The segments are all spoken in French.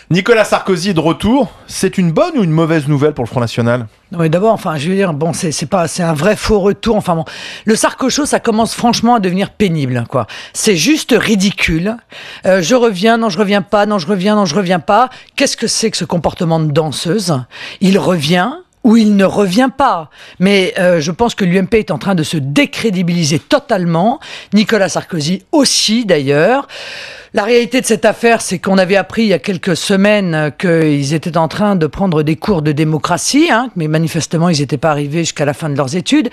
Nicolas Sarkozy de retour, c'est une bonne ou une mauvaise nouvelle pour le Front National ? Non, mais d'abord, je veux dire, bon, c'est un vrai faux retour. Enfin bon, le Sarko-Show, ça commence franchement à devenir pénible, quoi. C'est juste ridicule. Je reviens, non, je reviens pas, non, je reviens, non, je reviens pas. Qu'est-ce que c'est que ce comportement de danseuse ? Il revient ou il ne revient pas. Mais je pense que l'UMP est en train de se décrédibiliser totalement. Nicolas Sarkozy aussi, d'ailleurs. La réalité de cette affaire, c'est qu'on avait appris il y a quelques semaines qu'ils étaient en train de prendre des cours de démocratie, mais manifestement, ils n'étaient pas arrivés jusqu'à la fin de leurs études.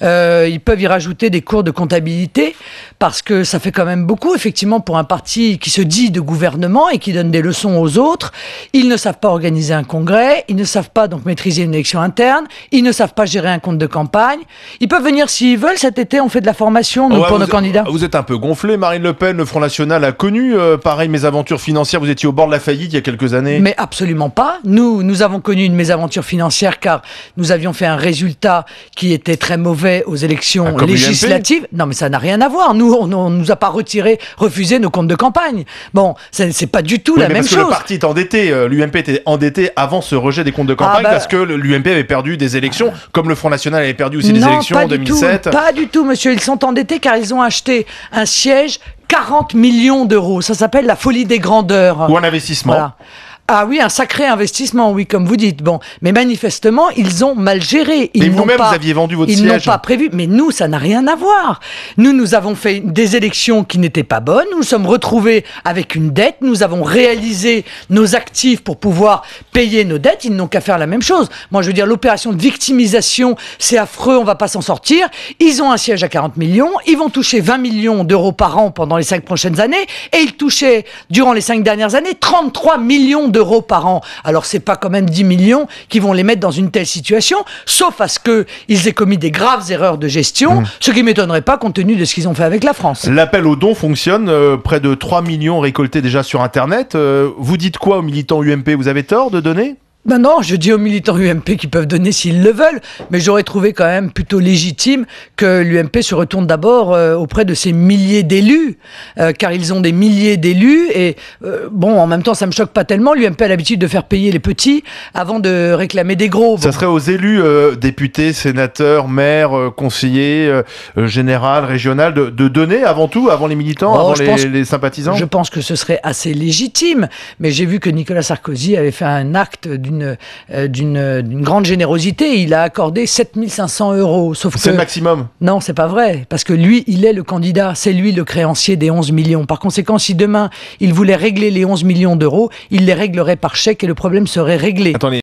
Ils peuvent y rajouter des cours de comptabilité, parce que ça fait quand même beaucoup, effectivement, pour un parti qui se dit de gouvernement et qui donne des leçons aux autres. Ils ne savent pas organiser un congrès, ils ne savent pas donc maîtriser une élection interne, ils ne savent pas gérer un compte de campagne. Ils peuvent venir s'ils veulent. Cet été, on fait de la formation pour nos candidats. Vous êtes un peu gonflé. Marine Le Pen, le Front National a connu pareil, mésaventure financière. Vous étiez au bord de la faillite il y a quelques années. Mais absolument pas. Nous avons connu une mésaventure financière car nous avions fait un résultat qui était très mauvais aux élections législatives. Non, mais ça n'a rien à voir. Nous, on nous a pas refusé nos comptes de campagne. Bon, c'est pas du tout la même chose. Parce que le parti est endetté. L'UMP était endetté avant ce rejet des comptes de campagne parce que l'UMP avait perdu des élections, comme le Front National avait perdu aussi des élections en 2007. Pas du tout, monsieur. Ils sont endettés car ils ont acheté un siège 40 millions d'euros. Ça s'appelle la folie des grandeurs. Ou un investissement. Voilà. Ah oui, un sacré investissement, oui, comme vous dites. Bon, mais manifestement, ils ont mal géré. Et vous-même, vous aviez vendu votre siège. Ils n'ont pas prévu. Mais nous, ça n'a rien à voir. Nous avons fait des élections qui n'étaient pas bonnes. Nous nous sommes retrouvés avec une dette. Nous avons réalisé nos actifs pour pouvoir payer nos dettes. Ils n'ont qu'à faire la même chose. Moi, je veux dire, l'opération de victimisation, c'est affreux. On va pas s'en sortir. Ils ont un siège à 40 millions. Ils vont toucher 20 millions d'euros par an pendant les 5 prochaines années. Et ils touchaient, durant les 5 dernières années, 33 millions d'euros par an. Alors c'est pas quand même 10 millions qui vont les mettre dans une telle situation, sauf à ce qu'ils aient commis des graves erreurs de gestion, ce qui m'étonnerait pas compte tenu de ce qu'ils ont fait avec la France. L'appel aux dons fonctionne, près de 3 millions récoltés déjà sur Internet. Vous dites quoi aux militants UMP ? Vous avez tort de donner ? Ben non, je dis aux militants UMP qu'ils peuvent donner s'ils le veulent, mais j'aurais trouvé quand même plutôt légitime que l'UMP se retourne d'abord auprès de ces milliers d'élus, car ils ont des milliers d'élus, et bon, en même temps, ça me choque pas tellement. L'UMP a l'habitude de faire payer les petits avant de réclamer des gros. Bon. Ça serait aux élus, députés, sénateurs, maires, conseillers, général, régional, de donner avant tout, avant les militants, avant les sympathisants ? Je pense que ce serait assez légitime, mais j'ai vu que Nicolas Sarkozy avait fait un acte d'une grande générosité. Il a accordé 7 500 €. C'est le maximum. Non, c'est pas vrai. Parce que lui, il est le candidat. C'est lui le créancier des 11 millions. Par conséquent, si demain, il voulait régler les 11 millions d'euros, il les réglerait par chèque et le problème serait réglé. Attendez.